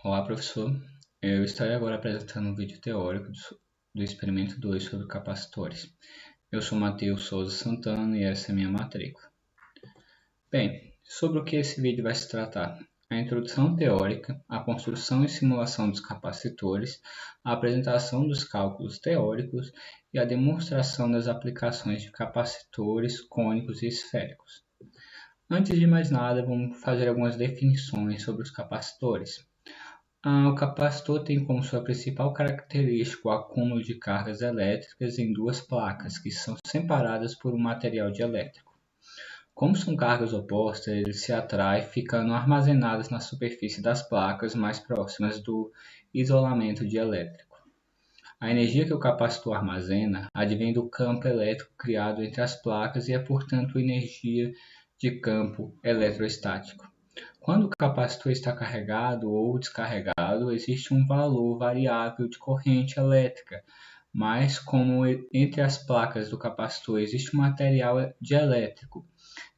Olá, professor. Eu estarei agora apresentando um vídeo teórico do experimento 2 sobre capacitores. Eu sou Matheus Souza Santana e essa é a minha matrícula. Bem, sobre o que esse vídeo vai se tratar? A introdução teórica, a construção e simulação dos capacitores, a apresentação dos cálculos teóricos e a demonstração das aplicações de capacitores cônicos e esféricos. Antes de mais nada, vamos fazer algumas definições sobre os capacitores. O capacitor tem como sua principal característica o acúmulo de cargas elétricas em duas placas, que são separadas por um material dielétrico. Como são cargas opostas, ele se atrai, ficando armazenadas na superfície das placas mais próximas do isolamento dielétrico. A energia que o capacitor armazena advém do campo elétrico criado entre as placas e é, portanto, energia de campo eletrostático. Quando o capacitor está carregado ou descarregado, existe um valor variável de corrente elétrica, mas como entre as placas do capacitor existe um material dielétrico,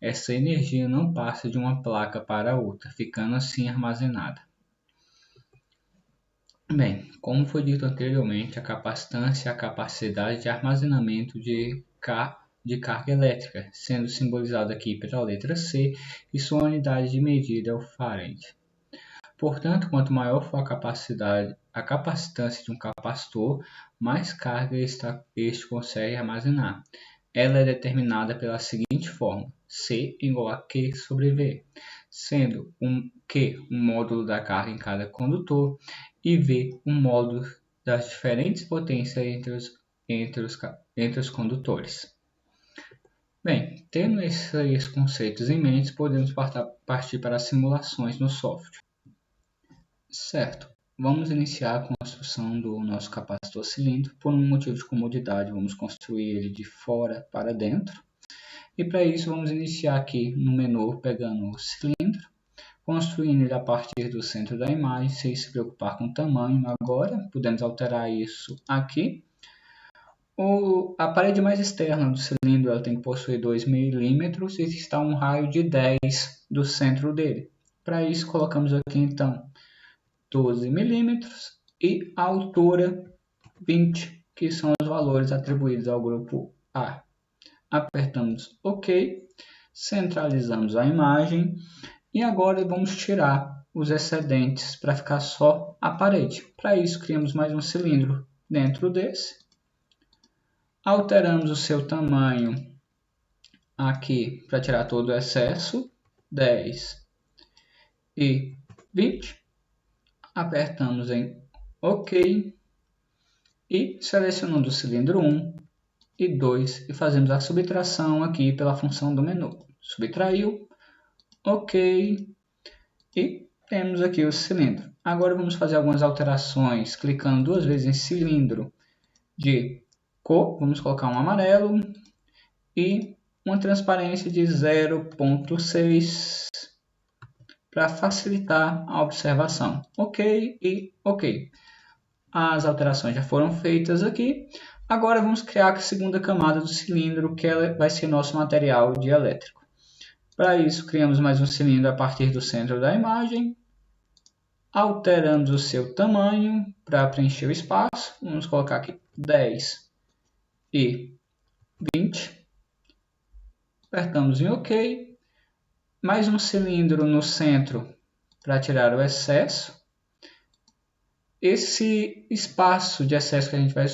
essa energia não passa de uma placa para outra, ficando assim armazenada. Bem, como foi dito anteriormente, a capacitância é a capacidade de armazenamento de carga elétrica, sendo simbolizado aqui pela letra C, e sua unidade de medida é o farad. Portanto, quanto maior for a capacitância de um capacitor, mais carga este consegue armazenar. Ela é determinada pela seguinte forma: C igual a Q sobre V, sendo Q um módulo da carga em cada condutor e V um módulo das diferentes potências entre os condutores. Bem, tendo esses conceitos em mente, podemos partir para as simulações no software. Certo, vamos iniciar a construção do nosso capacitor cilindro. Por um motivo de comodidade, vamos construir ele de fora para dentro. E para isso, vamos iniciar aqui no menu, pegando o cilindro, construindo ele a partir do centro da imagem, sem se preocupar com o tamanho. Agora, podemos alterar isso aqui. A parede mais externa do cilindro ela tem que possuir 2 milímetros e está um raio de 10 do centro dele. Para isso, colocamos aqui então 12 milímetros e a altura 20, que são os valores atribuídos ao grupo A. Apertamos OK, centralizamos a imagem e agora vamos tirar os excedentes para ficar só a parede. Para isso, criamos mais um cilindro dentro desse. Alteramos o seu tamanho aqui para tirar todo o excesso, 10 e 20. Apertamos em OK e selecionando o cilindro 1 e 2 e fazemos a subtração aqui pela função do menu. Subtraiu, OK e temos aqui o cilindro. Agora vamos fazer algumas alterações, clicando duas vezes em cilindro de cor, vamos colocar um amarelo e uma transparência de 0,6 para facilitar a observação. OK e OK. As alterações já foram feitas aqui. Agora vamos criar a segunda camada do cilindro, que vai ser nosso material dielétrico. Para isso, criamos mais um cilindro a partir do centro da imagem. Alteramos o seu tamanho para preencher o espaço. Vamos colocar aqui 10 e 20. Apertamos em OK. Mais um cilindro no centro para tirar o excesso. Esse espaço de excesso que a gente vai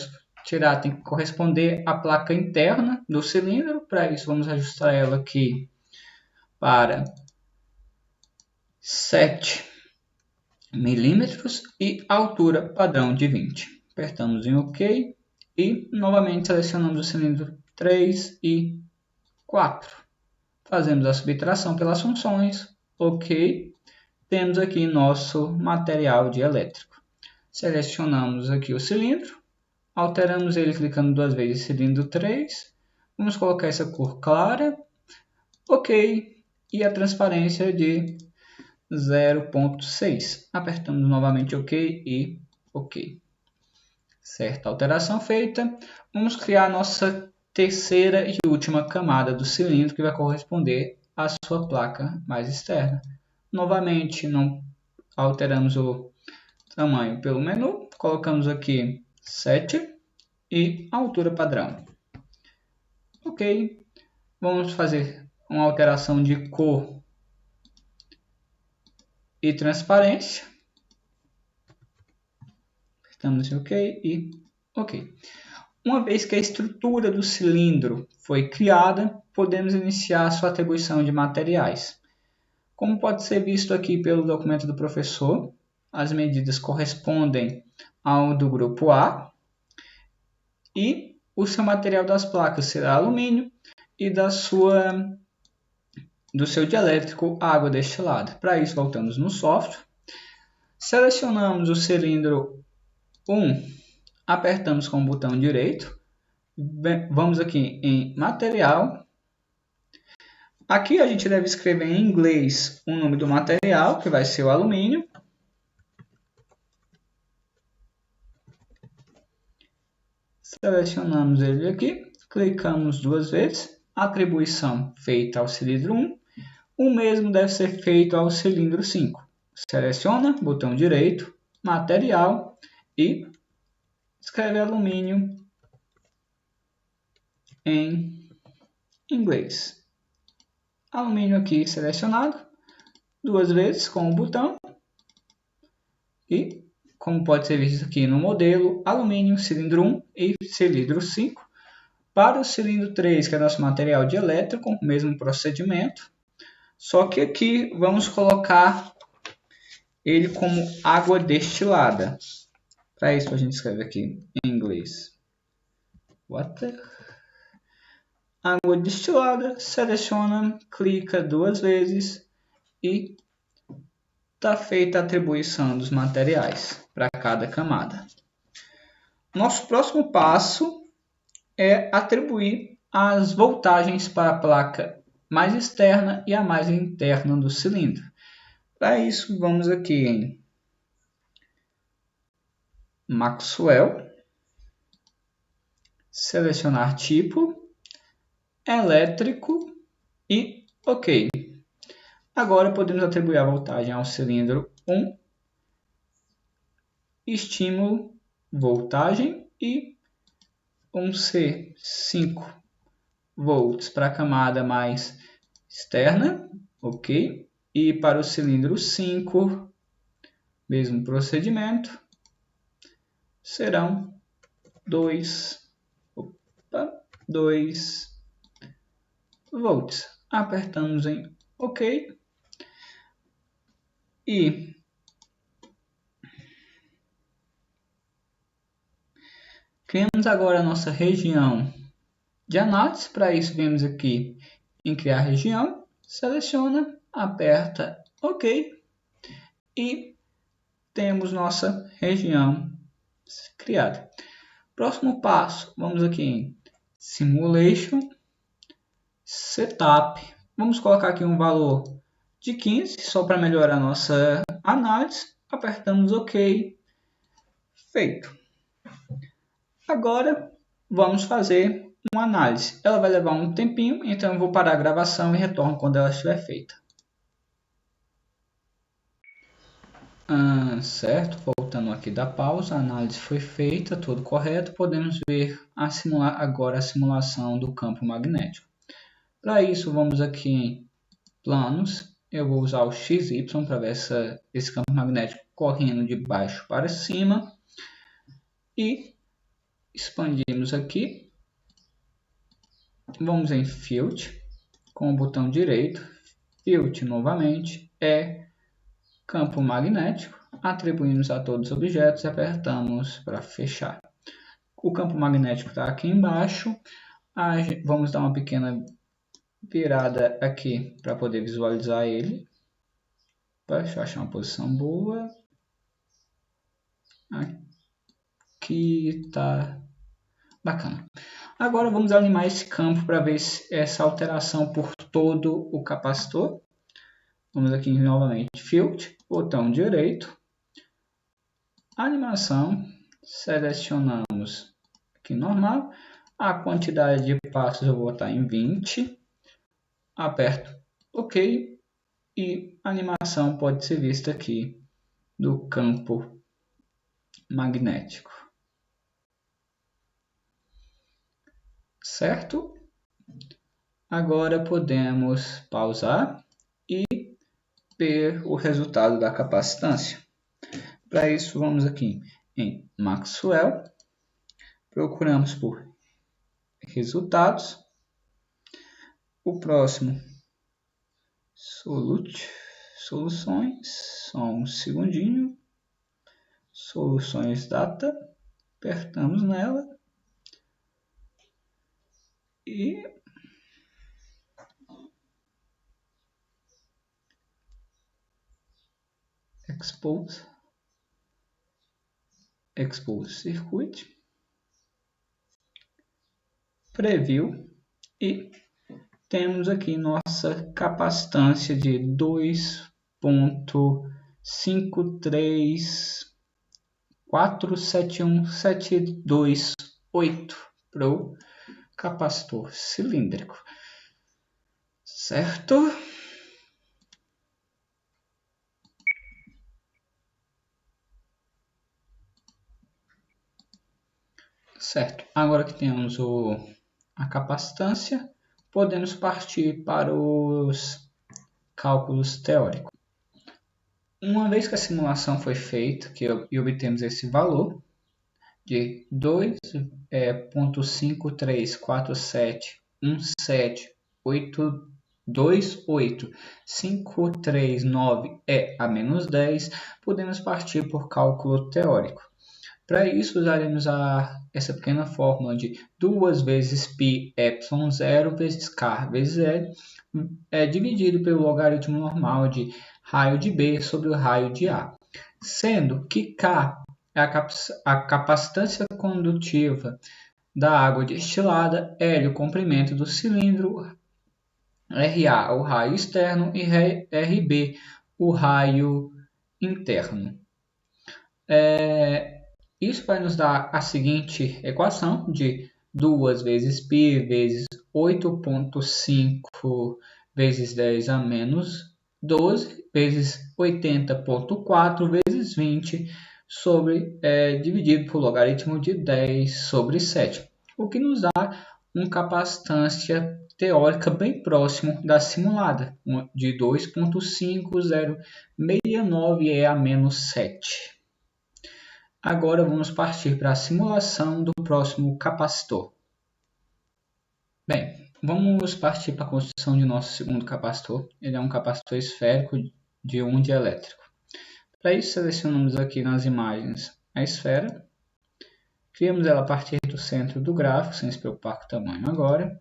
tirar tem que corresponder à placa interna do cilindro. Para isso, vamos ajustar ela aqui para 7 milímetros e altura padrão de 20. Apertamos em OK e novamente selecionamos o cilindro 3 e 4. Fazemos a subtração pelas funções, OK. Temos aqui nosso material dielétrico. Selecionamos aqui o cilindro, alteramos ele clicando duas vezes em cilindro 3. Vamos colocar essa cor clara, OK. E a transparência de 0,6. Apertamos novamente OK e OK. Certa alteração feita. Vamos criar a nossa terceira e última camada do cilindro, que vai corresponder à sua placa mais externa. Novamente, não alteramos tamanho pelo menu, colocamos aqui 7 e altura padrão. Ok, vamos fazer uma alteração de cor e transparência. Estamos em ok e ok. Uma vez que a estrutura do cilindro foi criada, podemos iniciar sua atribuição de materiais. Como pode ser visto aqui pelo documento do professor, as medidas correspondem ao do grupo A e o seu material das placas será alumínio e do seu dielétrico água destilada. Para isso, voltamos no software, selecionamos o cilindro 1, apertamos com o botão direito, vamos aqui em material. Aqui a gente deve escrever em inglês o nome do material, que vai ser o alumínio. Selecionamos ele aqui, clicamos 2 vezes, atribuição feita ao cilindro 1. O mesmo deve ser feito ao cilindro 5. Seleciona, botão direito, material e escreve alumínio em inglês. Alumínio aqui selecionado, 2 vezes com o botão e, como pode ser visto aqui no modelo, alumínio, cilindro 1 e cilindro 5. Para o cilindro 3, que é nosso material dielétrico, mesmo procedimento, só que aqui vamos colocar ele como água destilada. Para isso a gente escreve aqui em inglês water. Água destilada, seleciona, clica 2 vezes e está feita a atribuição dos materiais para cada camada. Nosso próximo passo é atribuir as voltagens para a placa mais externa e a mais interna do cilindro. Para isso, vamos aqui em Maxwell, selecionar tipo, elétrico e OK. Agora podemos atribuir a voltagem ao cilindro 1, estímulo, voltagem e vamos ser 5 volts para a camada mais externa, OK. E para o cilindro 5, mesmo procedimento, serão 2 volts. Apertamos em OK. E criamos agora a nossa região de análise. Para isso, viemos aqui em criar região, seleciona, aperta OK e temos nossa região criada. Próximo passo, vamos aqui em Simulation, Setup. Vamos colocar aqui um valor de 15, só para melhorar a nossa análise. Apertamos OK. Feito. Agora vamos fazer uma análise. Ela vai levar um tempinho, então eu vou parar a gravação e retorno quando ela estiver feita. Certo, voltando aqui da pausa, a análise foi feita, tudo correto. Podemos ver agora a simulação do campo magnético. Para isso, vamos aqui em planos. Eu vou usar o XY para ver esse campo magnético correndo de baixo para cima. E expandimos aqui. Vamos em Field, com o botão direito. Field novamente é campo magnético. Atribuímos a todos os objetos e apertamos para fechar. O campo magnético está aqui embaixo. Vamos dar uma pequena virada aqui para poder visualizar ele. Deixa eu achar uma posição boa. Aqui está bacana. Agora vamos animar esse campo para ver essa alteração por todo o capacitor. Vamos aqui novamente, Field, botão direito, animação, selecionamos aqui normal, a quantidade de passos eu vou botar em 20, aperto OK e a animação pode ser vista aqui do campo magnético. Certo? Agora podemos pausar e ver o resultado da capacitância. Para isso, vamos aqui em Maxwell, procuramos por resultados. O próximo, soluções, só um segundinho. Soluções data, apertamos nela e expose circuit, preview e temos aqui nossa capacitância de 2.53471.728 para o capacitor cilíndrico, certo? Certo, agora que temos a capacitância, podemos partir para os cálculos teóricos. Uma vez que a simulação foi feita e obtemos esse valor de 2.53471.728.539 a menos 10, podemos partir por cálculo teórico. Para isso, usaremos essa pequena fórmula de 2 vezes π0 vezes k vezes L dividido pelo logaritmo normal de raio de B sobre o raio de A, sendo que K é a capacitância condutiva da água destilada, L o comprimento do cilindro, RA o raio externo e RB o raio interno. Isso vai nos dar a seguinte equação de 2 vezes π vezes 8,5 vezes 10 a menos 12 vezes 80,4 vezes 20 dividido por logaritmo de 10 sobre 7, o que nos dá uma capacitância teórica bem próximo da simulada, de 2,5069 a menos 7. Agora vamos partir para a simulação do próximo capacitor. Bem, vamos partir para a construção de nosso segundo capacitor. Ele é um capacitor esférico de 1 dielétrico. Para isso, selecionamos aqui nas imagens a esfera. Criamos ela a partir do centro do gráfico, sem se preocupar com o tamanho agora.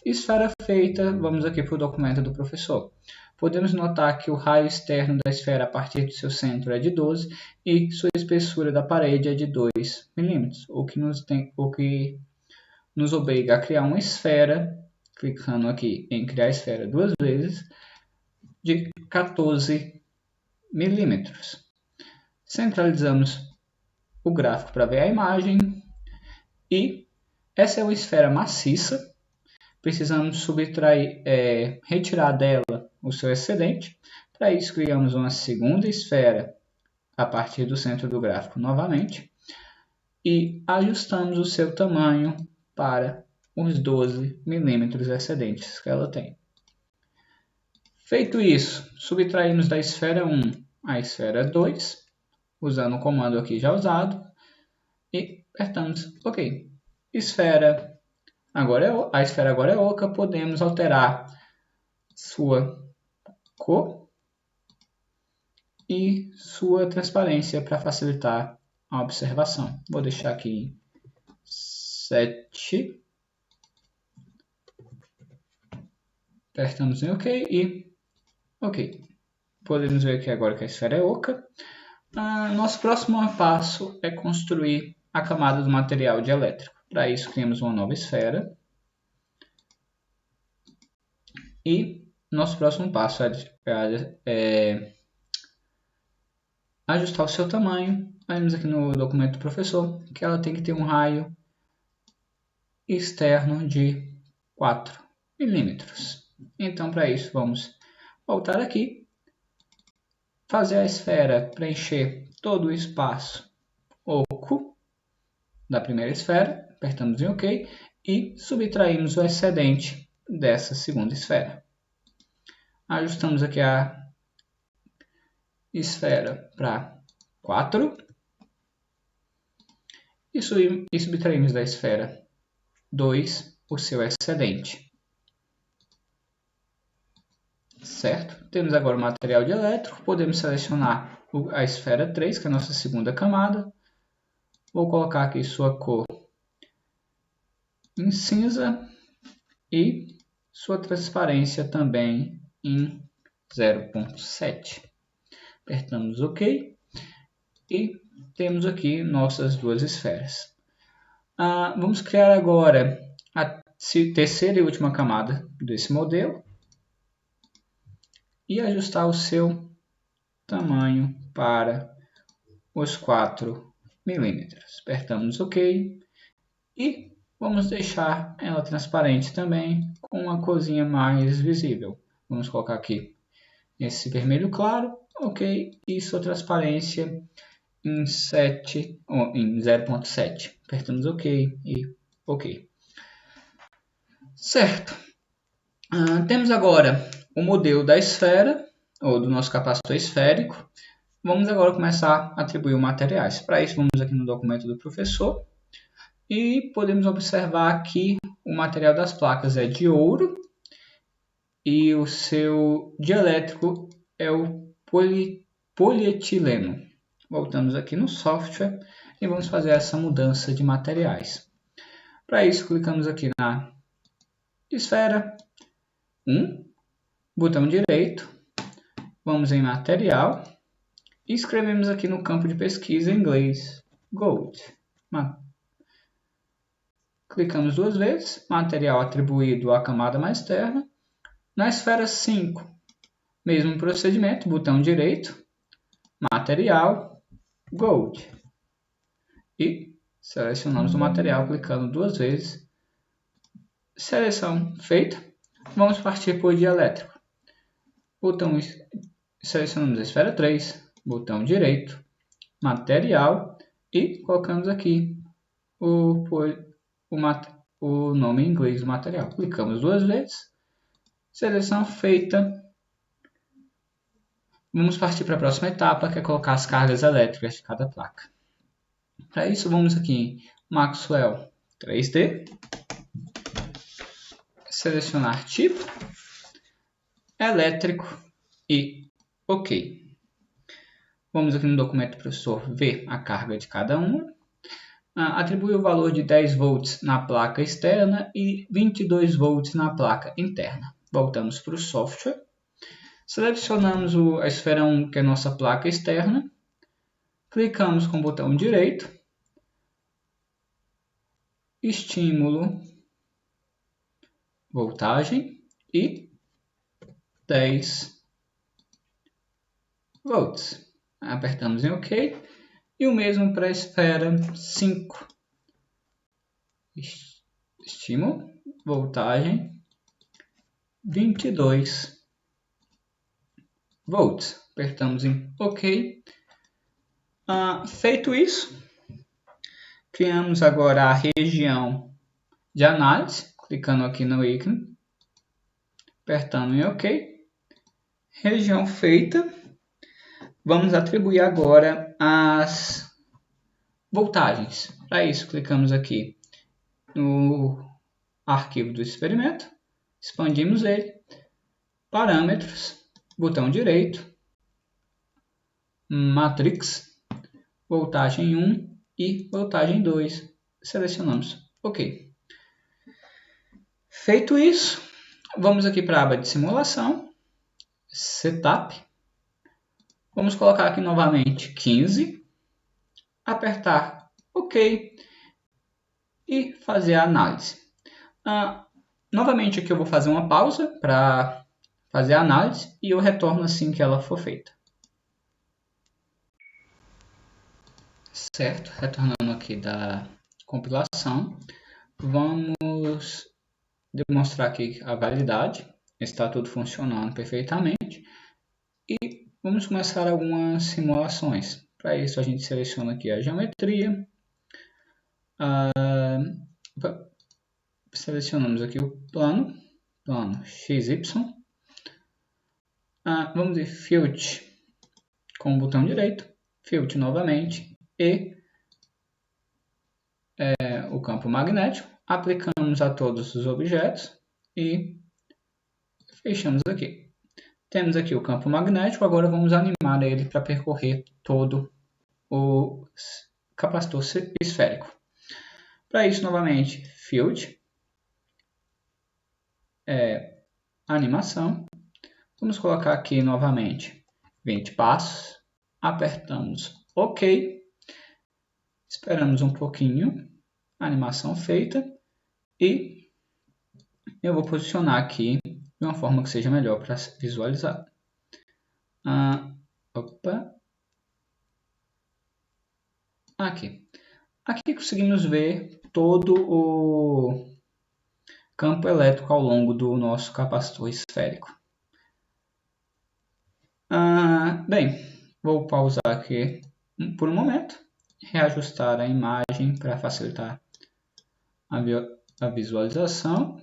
Esfera feita, vamos aqui para o documento do professor. Podemos notar que o raio externo da esfera a partir do seu centro é de 12 e sua espessura da parede é de 2 mm, o que nos obriga a criar uma esfera, clicando aqui em criar esfera 2 vezes, de 14 mm. Centralizamos o gráfico para ver a imagem e essa é uma esfera maciça. Precisamos retirar dela o seu excedente. Para isso, criamos uma segunda esfera a partir do centro do gráfico novamente e ajustamos o seu tamanho para os 12 milímetros excedentes que ela tem. Feito isso, subtraímos da esfera 1 a esfera 2, usando o comando aqui já usado, e apertamos OK. A esfera agora é oca, podemos alterar sua cor e sua transparência para facilitar a observação. Vou deixar aqui 7. Apertamos em OK e OK. Podemos ver aqui agora que a esfera é oca. Nosso próximo passo é construir a camada do material dielétrico. Para isso, criamos uma nova esfera. E nosso próximo passo é ajustar o seu tamanho. Vamos aqui no documento do professor que ela tem que ter um raio externo de 4 milímetros. Então, para isso, vamos voltar aqui, fazer a esfera preencher todo o espaço oco da primeira esfera, apertamos em OK e subtraímos o excedente dessa segunda esfera. Ajustamos aqui a esfera para 4 e subtraímos da esfera 2 o seu excedente. Certo? Temos agora o material dielétrico, podemos selecionar a esfera 3, que é a nossa segunda camada. Vou colocar aqui sua cor em cinza e sua transparência também em 0,7. Apertamos OK e temos aqui nossas duas esferas. Vamos criar agora a terceira e última camada desse modelo e ajustar o seu tamanho para os 4 milímetros. Apertamos OK e vamos deixar ela transparente também com uma corzinha mais visível. Vamos colocar aqui esse vermelho claro, OK, e sua transparência em 0,7. Apertamos OK e OK. Certo. Temos agora o modelo da esfera, ou do nosso capacitor esférico. Vamos agora começar a atribuir materiais. Para isso, vamos aqui no documento do professor e podemos observar que o material das placas é de ouro e o seu dielétrico é o polietileno. Voltamos aqui no software e vamos fazer essa mudança de materiais. Para isso, clicamos aqui na esfera 1, botão direito, vamos em material e escrevemos aqui no campo de pesquisa em inglês Gold. Clicamos duas vezes, material atribuído à camada mais externa. Na esfera 5, mesmo procedimento, botão direito, material, Gold. E selecionamos o material clicando duas vezes. Seleção feita. Vamos partir para o dielétrico. Selecionamos a esfera 3, botão direito, material e colocamos aqui o nome em inglês do material. Clicamos duas vezes. Seleção feita. Vamos partir para a próxima etapa, que é colocar as cargas elétricas de cada placa. Para isso, vamos aqui em Maxwell 3D. Selecionar tipo, elétrico e OK. Vamos aqui no documento do professor ver a carga de cada uma. Atribuir o valor de 10 volts na placa externa e 22 volts na placa interna. Voltamos para o software. Selecionamos a esfera 1, que é a nossa placa externa. Clicamos com o botão direito. Estímulo, voltagem e 10 volts. Apertamos em OK. E o mesmo para a esfera 5. Estímulo, voltagem, 22 volts. Apertamos em OK. Feito isso, criamos agora a região de análise, clicando aqui no ícone, apertando em OK. Região feita. Vamos atribuir agora as voltagens. Para isso, clicamos aqui no arquivo do experimento, expandimos ele, parâmetros, botão direito, matrix, voltagem 1 e voltagem 2. Selecionamos OK. Feito isso, vamos aqui para a aba de simulação, Setup. Vamos colocar aqui novamente 15, apertar OK e fazer a análise. Novamente aqui eu vou fazer uma pausa para fazer a análise e eu retorno assim que ela for feita. Certo, retornando aqui da compilação, vamos demonstrar aqui a validade, está tudo funcionando perfeitamente e vamos começar algumas simulações. Para isso a gente seleciona aqui a geometria. Selecionamos aqui o plano XY. Vamos em Fill com o botão direito, Fill novamente e o campo magnético. Aplicamos a todos os objetos e fechamos aqui. Temos aqui o campo magnético, agora vamos animar ele para percorrer todo o capacitor esférico. Para isso, novamente, Field, animação. Vamos colocar aqui novamente 20 passos. Apertamos OK. Esperamos um pouquinho. Animação feita. E eu vou posicionar aqui de uma forma que seja melhor para visualizar. Aqui conseguimos ver todo o campo elétrico ao longo do nosso capacitor esférico. Bem, vou pausar aqui por um momento, reajustar a imagem para facilitar a visualização.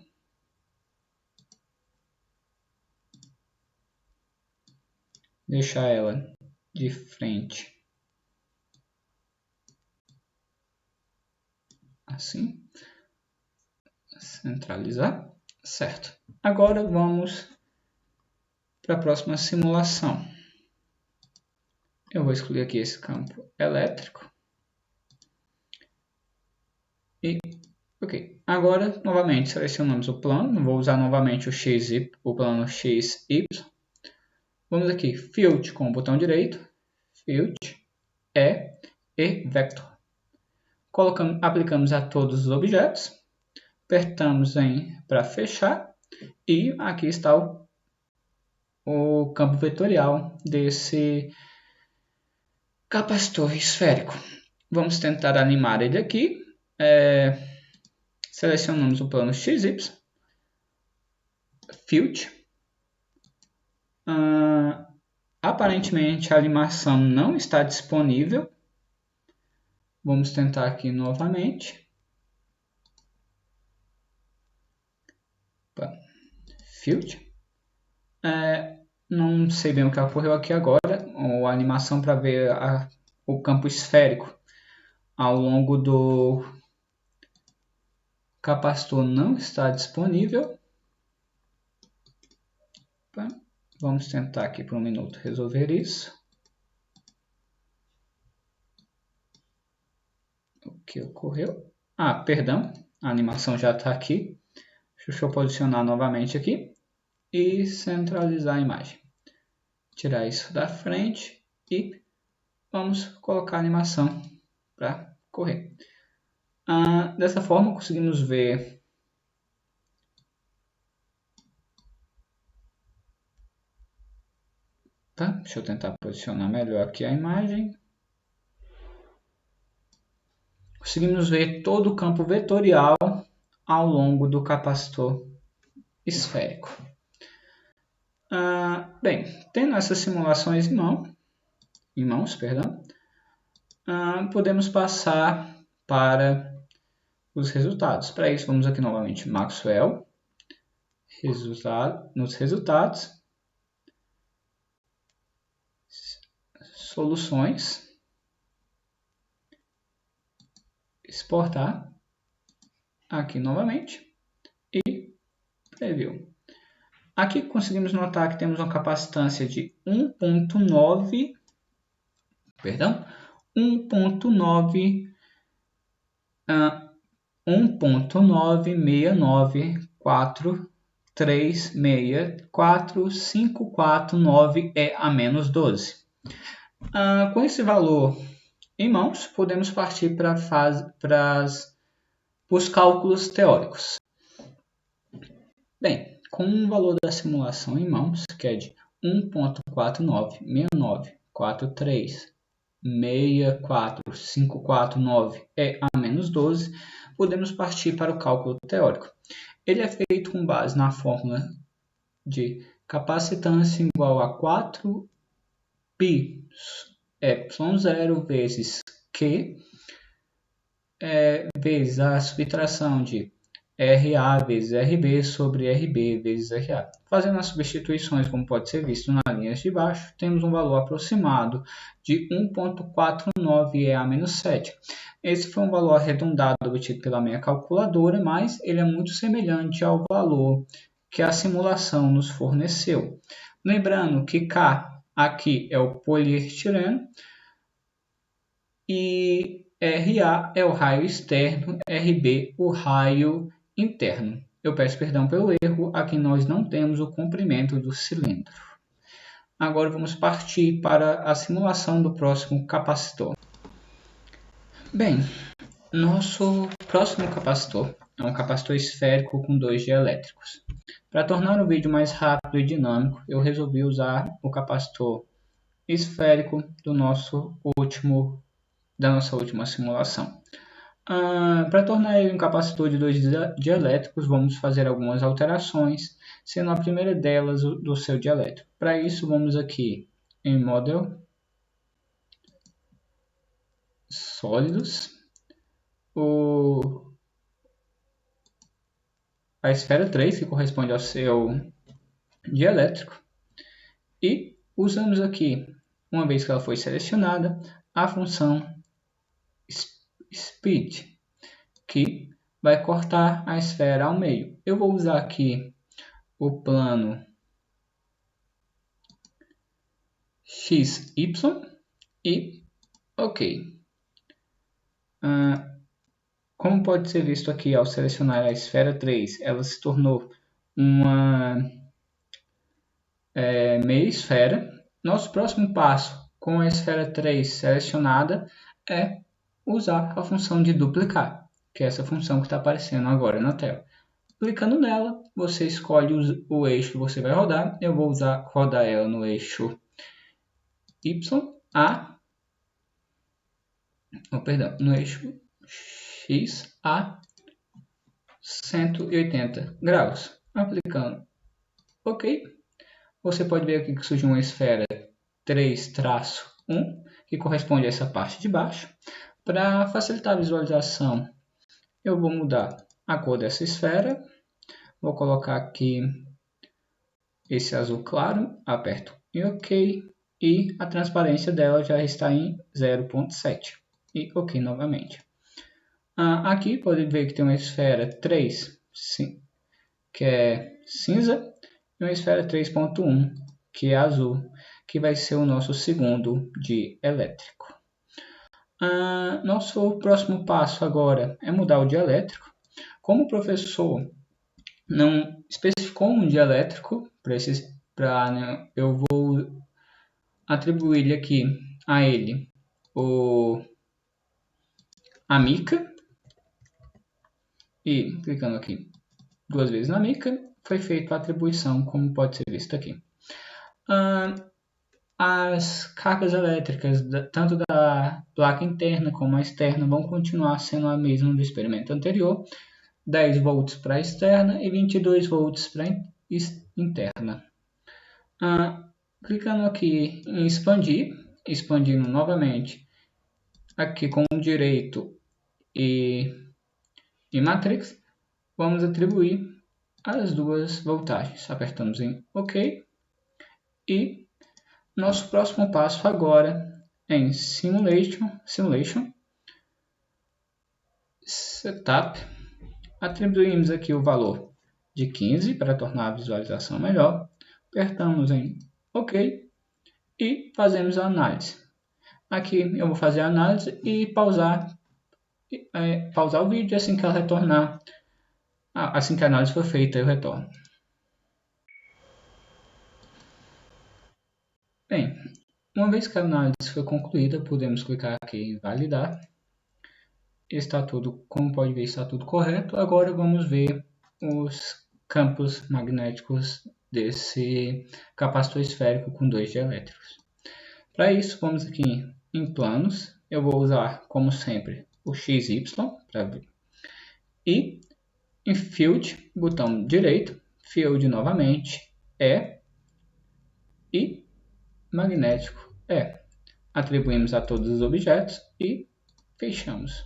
Deixar ela de frente, assim, centralizar, certo. Agora vamos para a próxima simulação. Eu vou excluir aqui esse campo elétrico. E, ok. Agora, novamente, selecionamos o plano. Vou usar novamente o plano XY. Vamos aqui, Field com o botão direito. Field, e Vector. Aplicamos a todos os objetos. Apertamos para fechar. E aqui está o campo vetorial desse capacitor esférico. Vamos tentar animar ele aqui. Selecionamos o plano XY, Field. Aparentemente a animação não está disponível. Vamos tentar aqui novamente. Field. Não sei bem o que ocorreu aqui agora. A animação para ver o campo esférico ao longo do capacitor não está disponível. Vamos tentar aqui por um minuto resolver isso. O que ocorreu? Perdão, a animação já está aqui. Deixa eu posicionar novamente aqui e centralizar a imagem. Tirar isso da frente e vamos colocar a animação para correr. Dessa forma conseguimos ver deixa eu tentar posicionar melhor aqui a imagem. Conseguimos ver todo o campo vetorial ao longo do capacitor esférico. Bem, tendo essas simulações em mãos, podemos passar para os resultados. Para isso, vamos aqui novamente Maxwell, nos resultados, soluções, exportar, aqui novamente, e preview. Aqui conseguimos notar que temos uma capacitância de 1.96943645549 é a menos 12. Com esse valor em mãos, podemos partir para os cálculos teóricos. Bem, com o valor da simulação em mãos, que é de 1.496943645549 é a menos 12, podemos partir para o cálculo teórico. Ele é feito com base na fórmula de capacitância igual a 4π ε0 vezes Q vezes a subtração de RA vezes RB sobre RB vezes RA. Fazendo as substituições, como pode ser visto nas linhas de baixo, temos um valor aproximado de 1,49 EA-7. Esse foi um valor arredondado obtido pela minha calculadora, mas ele é muito semelhante ao valor que a simulação nos forneceu. Lembrando que K aqui é o poliestireno e RA é o raio externo, RB o raio interno. Eu peço perdão pelo erro, aqui nós não temos o comprimento do cilindro. Agora vamos partir para a simulação do próximo capacitor. Bem, nosso próximo capacitor é um capacitor esférico com 2 dielétricos. Para tornar o vídeo mais rápido e dinâmico, eu resolvi usar o capacitor esférico da nossa última simulação. Para tornar ele um capacitor de 2 dielétricos, vamos fazer algumas alterações, sendo a primeira delas do seu dielétrico. Para isso, vamos aqui em Model, Sólidos, a esfera 3, que corresponde ao seu dielétrico, e usamos aqui, uma vez que ela foi selecionada, a função Speed, que vai cortar a esfera ao meio. Eu vou usar aqui o plano XY e OK. Como pode ser visto aqui, ao selecionar a esfera 3, ela se tornou uma meia esfera. Nosso próximo passo com a esfera 3 selecionada é usar a função de duplicar, que é essa função que está aparecendo agora na tela. Clicando nela, você escolhe o eixo que você vai rodar. Eu vou rodar ela no eixo no eixo X a 180 graus. Aplicando OK. Você pode ver aqui que surgiu uma esfera 3-1, que corresponde a essa parte de baixo. Para facilitar a visualização, eu vou mudar a cor dessa esfera. Vou colocar aqui esse azul claro, aperto em OK e a transparência dela já está em 0,7 e OK novamente. Aqui pode ver que tem uma esfera 3, que é cinza, e uma esfera 3.1, que é azul, que vai ser o nosso segundo dielétrico. Nosso próximo passo agora é mudar o dielétrico. Como o professor não especificou um dielétrico, eu vou atribuir aqui a ele a mica, e clicando aqui 2 vezes na mica, foi feita a atribuição, como pode ser visto aqui. As cargas elétricas, tanto da placa interna como a externa, vão continuar sendo a mesma do experimento anterior, 10 volts para a externa e 22 volts para a interna. Clicando aqui em expandir, expandindo novamente aqui com o direito e matrix, vamos atribuir as duas voltagens. Apertamos em OK e nosso próximo passo agora é em Simulation, Setup. Atribuímos aqui o valor de 15 para tornar a visualização melhor. Apertamos em OK e fazemos a análise. Aqui eu vou fazer a análise e pausar o vídeo. Assim que ela retornar, assim que a análise for feita, eu retorno. Bem, uma vez que a análise foi concluída, podemos clicar aqui em validar. Está tudo, como pode ver, está tudo correto. Agora vamos ver os campos magnéticos desse capacitor esférico com 2 dielétricos. Para isso, vamos aqui em planos. Eu vou usar, como sempre, o XY para ver. E em Field, botão direito, Field novamente, e magnético atribuímos a todos os objetos e fechamos.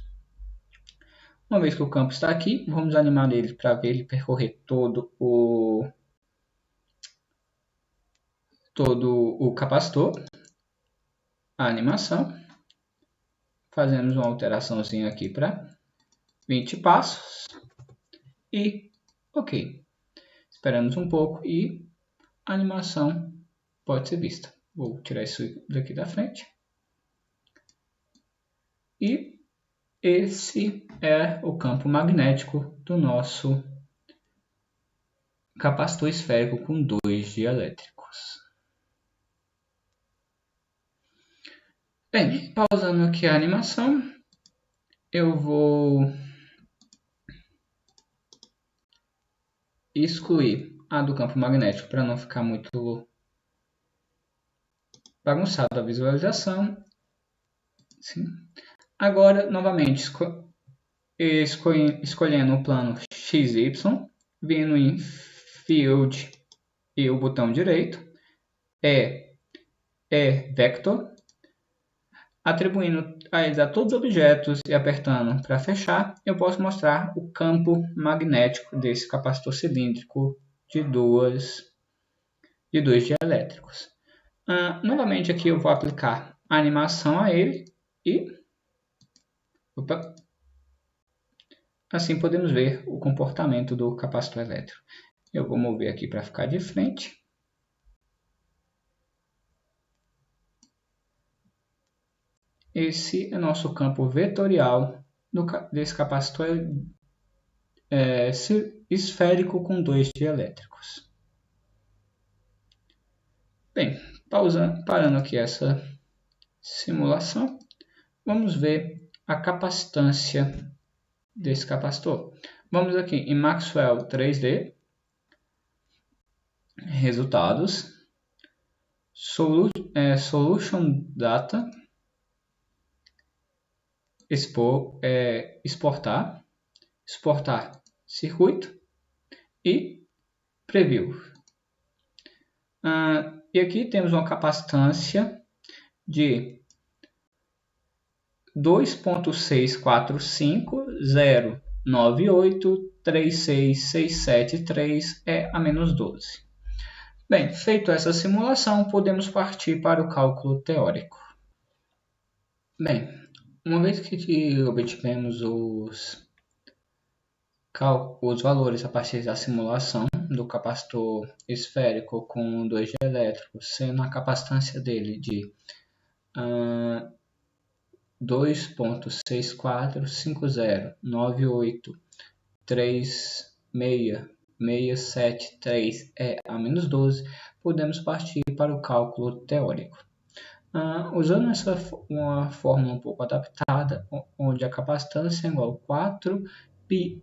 Uma vez que o campo está aqui, vamos animar ele para ver ele percorrer todo o capacitor, a animação. Fazemos uma alteraçãozinha aqui para 20 passos e ok. Esperamos um pouco e a animação pode ser vista. Vou tirar isso daqui da frente. E esse é o campo magnético do nosso capacitor esférico com 2 dielétricos. Bem, pausando aqui a animação, eu vou excluir a do campo magnético para não ficar muito bagunçado a visualização. Sim. Agora, novamente, escolhendo o plano XY, vindo em Field e o botão direito, Vector, atribuindo a eles a todos os objetos e apertando para fechar, eu posso mostrar o campo magnético desse capacitor cilíndrico de dois dielétricos. Novamente aqui eu vou aplicar a animação a ele e assim podemos ver o comportamento do capacitor elétrico. Eu vou mover aqui para ficar de frente. Esse é nosso campo vetorial desse capacitor esférico com 2 dielétricos. Bem, parando aqui essa simulação, vamos ver a capacitância desse capacitor. Vamos aqui em Maxwell 3D, resultados, Solution Data, exportar circuito e Preview. E aqui temos uma capacitância de 2.645.098.36673 é a menos 12. Bem, feito essa simulação, podemos partir para o cálculo teórico. Bem, uma vez que obtivemos os valores a partir da simulação do capacitor esférico com 2 dielétricos, sendo a capacitância dele de 2.64098.36673 é a menos 12, podemos partir para o cálculo teórico. Usando uma fórmula um pouco adaptada, onde a capacitância é igual a 4πε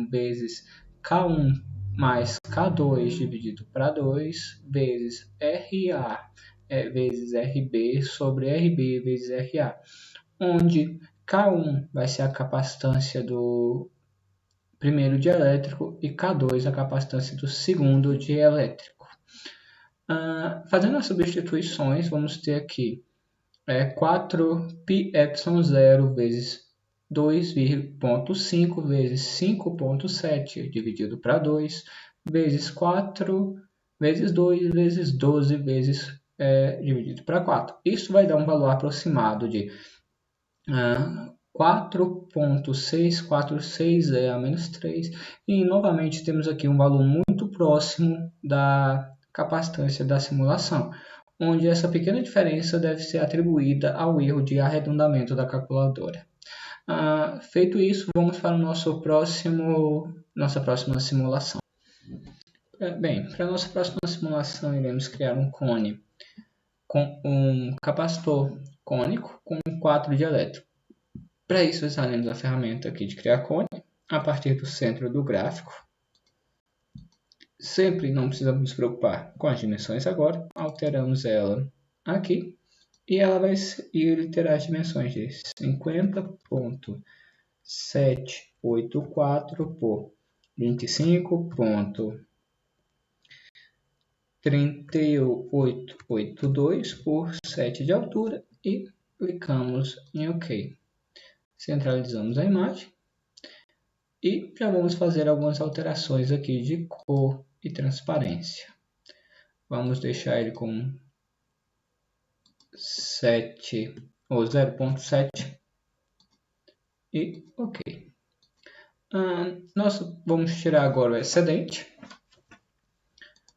vezes K1 mais K2 dividido para 2 vezes RA vezes RB sobre RB vezes RA, onde K1 vai ser a capacitância do primeiro dielétrico e K2 a capacitância do segundo dielétrico. Fazendo as substituições, vamos ter aqui 4πε0 vezes 2,5 vezes 5,7 dividido para 2 vezes 4 vezes 2 vezes 12 vezes dividido para 4. Isso vai dar um valor aproximado de 4.646 a menos 3. E novamente temos aqui um valor muito próximo da capacitância da simulação, onde essa pequena diferença deve ser atribuída ao erro de arredondamento da calculadora. Feito isso, vamos para nossa próxima simulação. Bem, para a nossa próxima simulação, iremos criar um cone com um capacitor cônico com 4 dielétricos. Para isso, usaremos a ferramenta aqui de criar cone a partir do centro do gráfico. Sempre não precisamos nos preocupar com as dimensões agora, alteramos ela aqui e ele terá as dimensões de 50.784 por 25.3882 por 7 de altura e clicamos em OK. Centralizamos a imagem e já vamos fazer algumas alterações aqui de cor e transparência. Vamos deixar ele com 7 ou 0.7 e OK. Nós vamos tirar agora o excedente.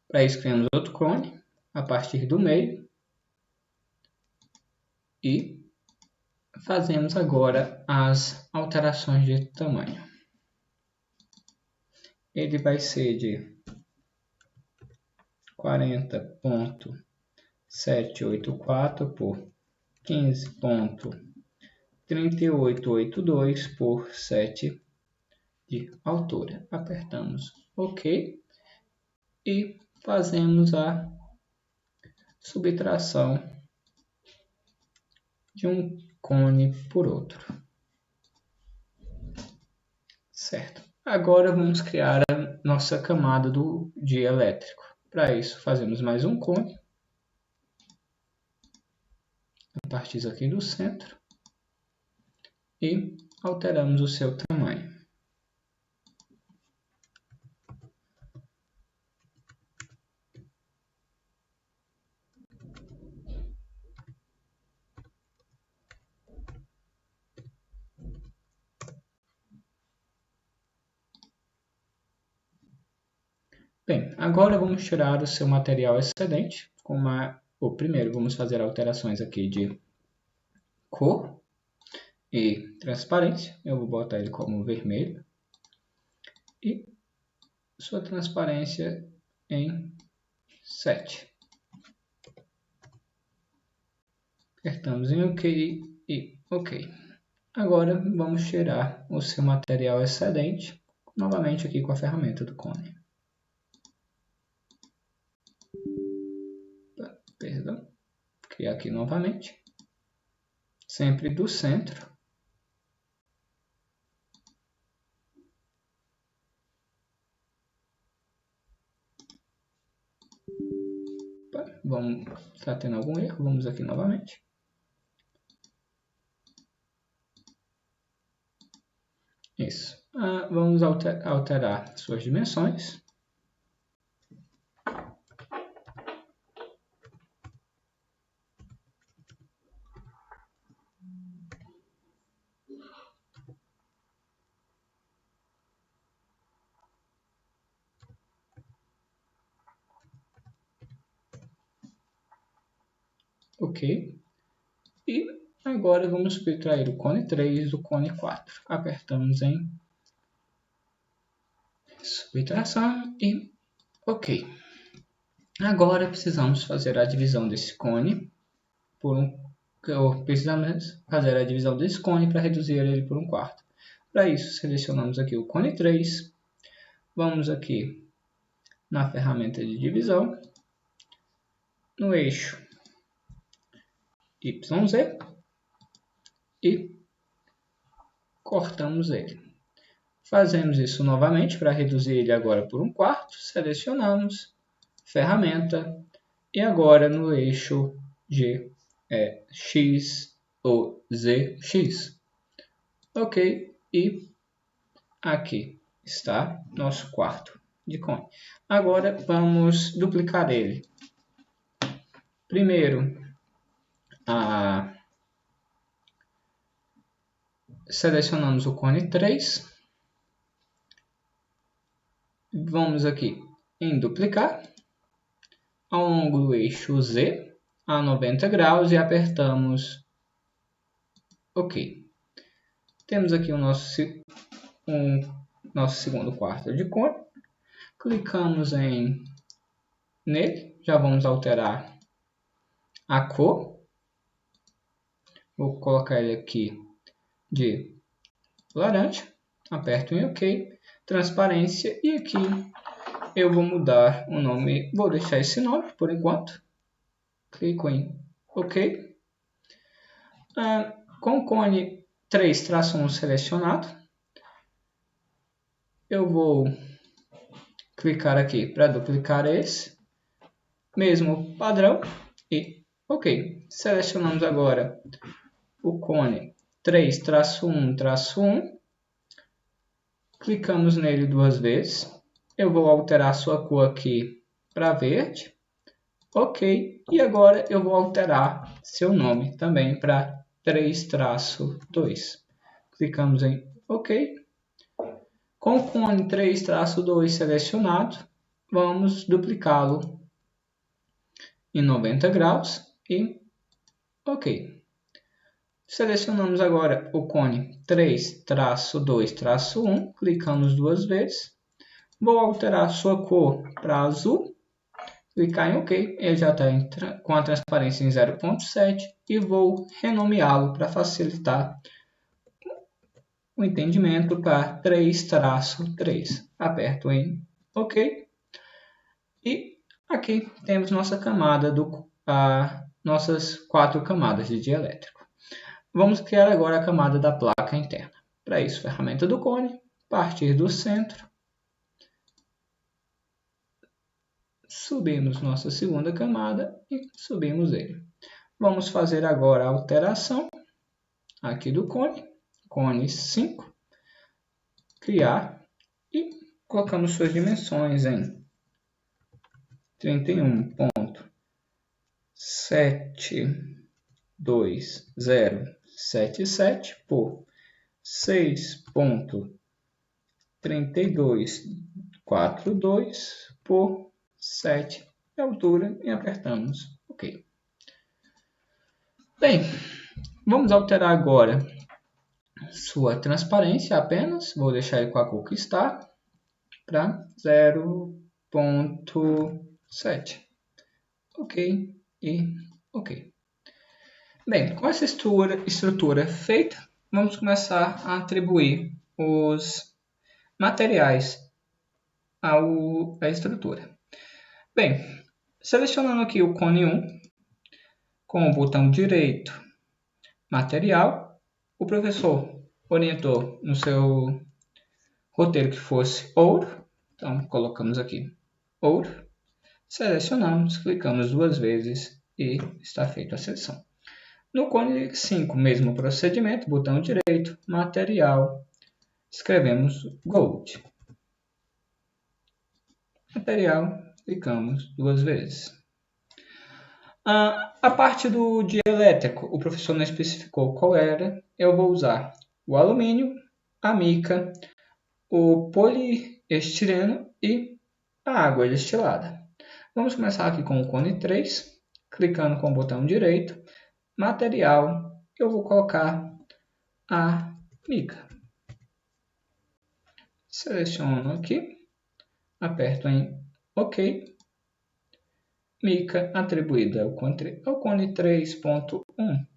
Para isso criamos outro clone a partir do meio e fazemos agora as alterações de tamanho. Ele vai ser de 40.784 por 15.3882 por 7 de altura. Apertamos OK e fazemos a subtração de um cone por outro. Certo. Agora vamos criar a nossa camada do dielétrico. Para isso, fazemos mais um cone. A partir aqui do centro. E alteramos o seu tamanho. Bem, agora vamos tirar o seu material excedente. Primeiro, vamos fazer alterações aqui de cor e transparência. Eu vou botar ele como vermelho. E sua transparência em 7. Apertamos em OK e OK. Agora vamos tirar o seu material excedente, novamente aqui com a ferramenta do cone. Perdão, criar aqui novamente, sempre do centro. Está tendo algum erro, vamos aqui novamente. Isso. Vamos alterar suas dimensões. OK. E agora vamos subtrair o cone 3 do cone 4. Apertamos em subtração e OK. Agora precisamos fazer a divisão desse cone precisamos fazer a divisão desse cone para reduzir ele por 1/4. Para isso, selecionamos aqui o cone 3. Vamos aqui na ferramenta de divisão, no eixo YZ e cortamos ele. Fazemos isso novamente para reduzir ele agora por 1/4. Selecionamos, ferramenta e agora no eixo X ou ZX. OK, e aqui está nosso quarto de cone. Agora vamos duplicar ele. Primeiro, selecionamos o cone 3. Vamos aqui em duplicar, ao longo do eixo Z, a 90 graus e apertamos OK. Temos aqui o nosso segundo quarto de cone. Clicamos nele, já vamos alterar a cor. Vou colocar ele aqui de laranja, aperto em OK, transparência e aqui eu vou mudar o nome, vou deixar esse nome por enquanto, clico em OK. Com o cone 3-1 selecionado, eu vou clicar aqui para duplicar esse, mesmo padrão e Ok, selecionamos agora o cone 3-1-1, clicamos nele 2 vezes. Eu vou alterar a sua cor aqui para verde. Ok, e agora eu vou alterar seu nome também para 3-2. Clicamos em OK. Com o cone 3-2 selecionado, vamos duplicá-lo em 90 graus e OK. Selecionamos agora o cone 3-2-1, clicamos 2 vezes. Vou alterar sua cor para azul, clicar em OK, ele já está com a transparência em 0.7 e vou renomeá-lo para facilitar o entendimento para 3-3. Aperto em OK. E aqui temos nossa camada nossas 4 camadas de dielétrico. Vamos criar agora a camada da placa interna. Para isso, ferramenta do cone, partir do centro, subimos nossa segunda camada e subimos ele. Vamos fazer agora a alteração aqui do cone 5, criar e colocamos suas dimensões em 31.72077 por 6.3242 por 7 de altura e apertamos OK. Bem, vamos alterar agora sua transparência apenas. Vou deixar ele com a cor que está para 0.7. OK e OK. Bem, com essa estrutura feita, vamos começar a atribuir os materiais à estrutura. Bem, selecionando aqui o cone 1, com o botão direito, material, o professor orientou no seu roteiro que fosse ouro, então colocamos aqui ouro, selecionamos, clicamos 2 vezes e está feita a seleção. No cone 5, mesmo procedimento, botão direito, material, escrevemos Gold. Material, clicamos 2 vezes. A parte do dielétrico, o professor não especificou qual era. Eu vou usar o alumínio, a mica, o poliestireno e a água destilada. Vamos começar aqui com o cone 3, clicando com o botão direito, material, eu vou colocar a mica. Seleciono aqui, aperto em OK. Mica atribuída ao cone 3.1.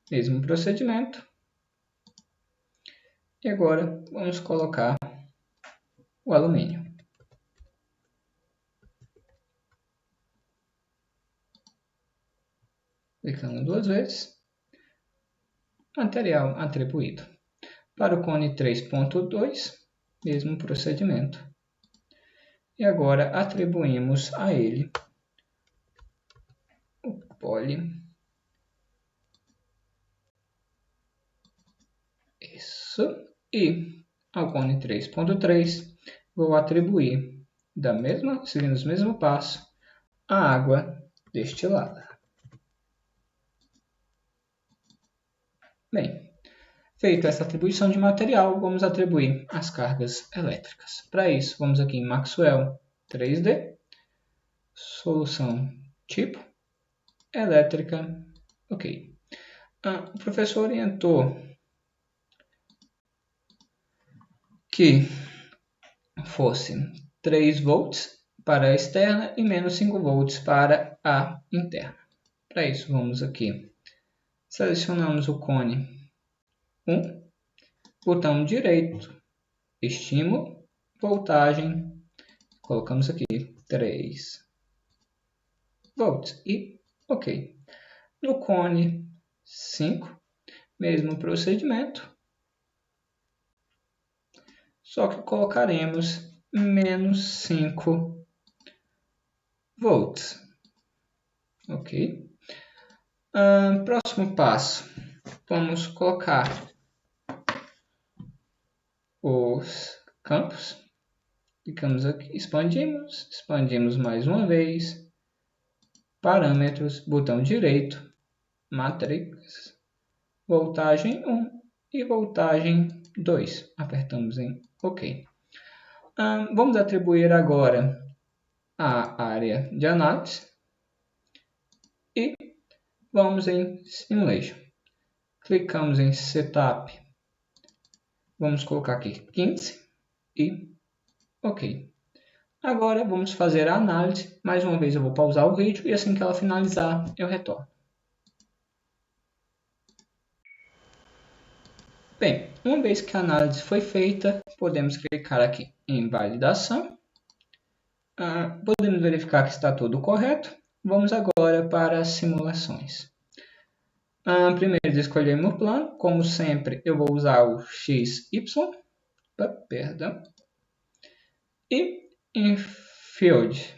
Mesmo procedimento. E agora vamos colocar o alumínio. Clicando 2 vezes. Material atribuído. Para o cone 3.2, mesmo procedimento. E agora atribuímos a ele o poli. Isso. E ao cone 3.3, vou atribuir, seguindo os mesmos passos, a água destilada. Bem, feita essa atribuição de material, vamos atribuir as cargas elétricas. Para isso, vamos aqui em Maxwell 3D, solução tipo, elétrica, OK. O professor orientou que fosse 3 volts para a externa e menos 5 volts para a interna. Para isso, vamos aqui, selecionamos o cone 1, botão direito, estímulo, voltagem, colocamos aqui 3 volts e OK. No cone 5, mesmo procedimento, só que colocaremos menos 5 volts. OK. Próximo passo, vamos colocar os campos. Clicamos aqui, expandimos mais uma vez, parâmetros, botão direito, matrix, voltagem 1 e voltagem 2. Apertamos em OK. Vamos atribuir agora a área de análise e vamos em Simulation. Clicamos em Setup, vamos colocar aqui 15 e OK. Agora vamos fazer a análise. Mais uma vez eu vou pausar o vídeo e assim que ela finalizar eu retorno. Bem, uma vez que a análise foi feita, podemos clicar aqui em validação. Podemos verificar que está tudo correto. Vamos agora para as simulações. Primeiro escolhemos o plano. Como sempre, eu vou usar o XY. Perdão. E em Field,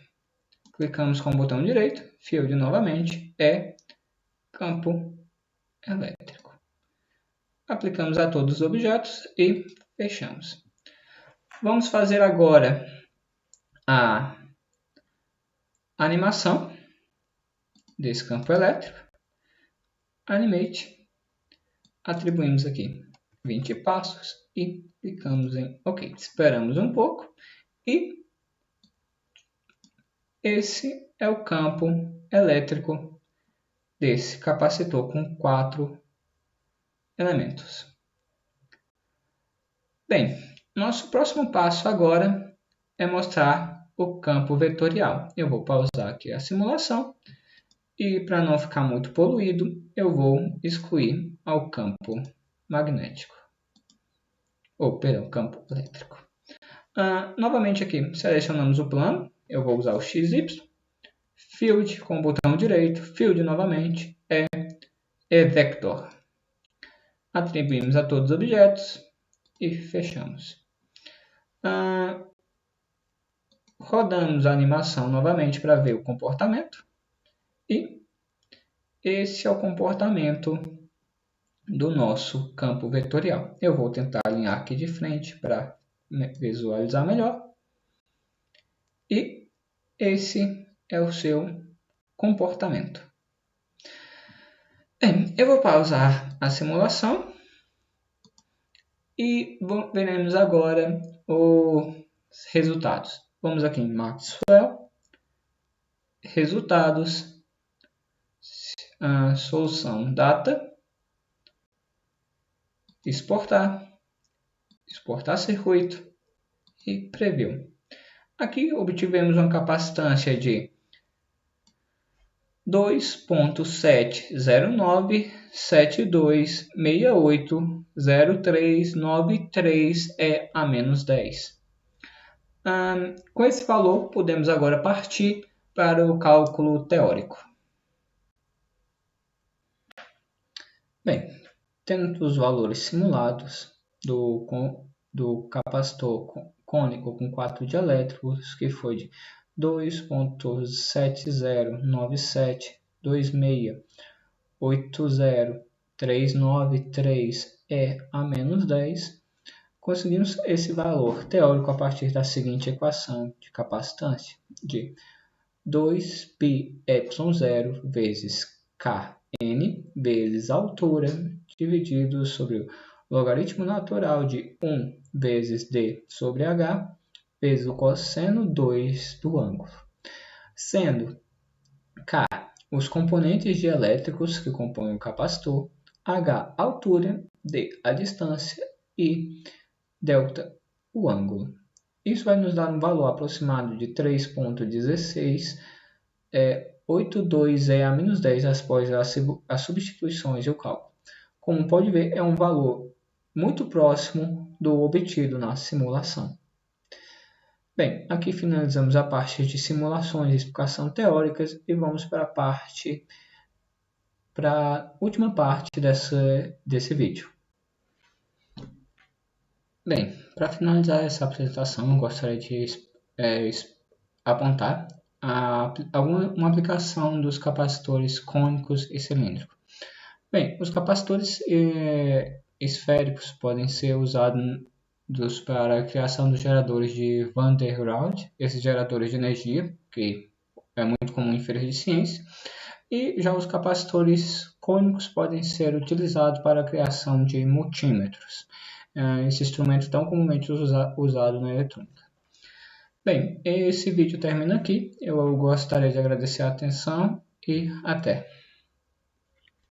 clicamos com o botão direito. Field novamente é campo elétrico. Aplicamos a todos os objetos e fechamos. Vamos fazer agora a animação desse campo elétrico. Animate. Atribuímos aqui 20 passos e clicamos em OK. Esperamos um pouco e esse é o campo elétrico desse capacitor com 4 elementos. Bem, nosso próximo passo agora é mostrar o campo vetorial. Eu vou pausar aqui a simulação e para não ficar muito poluído, eu vou excluir o campo magnético. Campo elétrico. Novamente aqui, selecionamos o plano. Eu vou usar o XY. Field com o botão direito. Field novamente é E-Vector. Atribuímos a todos os objetos e fechamos. Rodamos a animação novamente para ver o comportamento. E esse é o comportamento do nosso campo vetorial. Eu vou tentar alinhar aqui de frente para visualizar melhor. E esse é o seu comportamento. Bem, eu vou pausar a simulação e veremos agora os resultados. Vamos aqui em Maxwell, resultados, solução data, exportar circuito e preview. Aqui obtivemos uma capacitância de 2.70972680393 a menos 10. Com esse valor, podemos agora partir para o cálculo teórico. Bem, tendo os valores simulados do capacitor cônico com 4 dielétricos, que foi de 2.709726803993 a menos 10, conseguimos esse valor teórico a partir da seguinte equação de capacitância de 2πε0 vezes Kn vezes a altura dividido sobre o logaritmo natural de 1 vezes d sobre h vezes o cosseno 2 do ângulo, sendo K os componentes dielétricos que compõem o capacitor, h a altura, d a distância e delta o ângulo. Isso vai nos dar um valor aproximado de 3.1682 a menos 10 após as substituições e o cálculo. Como pode ver, é um valor muito próximo do obtido na simulação. Bem, aqui finalizamos a parte de simulações e explicação teóricas e vamos para a última parte desse vídeo. Bem, para finalizar essa apresentação, eu gostaria de apontar uma aplicação dos capacitores cônicos e cilíndricos. Bem, os capacitores esféricos podem ser usados para a criação dos geradores de Van der Rohe, esses geradores de energia, que é muito comum em feiras de ciência, e já os capacitores cônicos podem ser utilizados para a criação de multímetros, esse instrumento tão comumente usado na eletrônica. Bem, esse vídeo termina aqui. Eu gostaria de agradecer a atenção e até!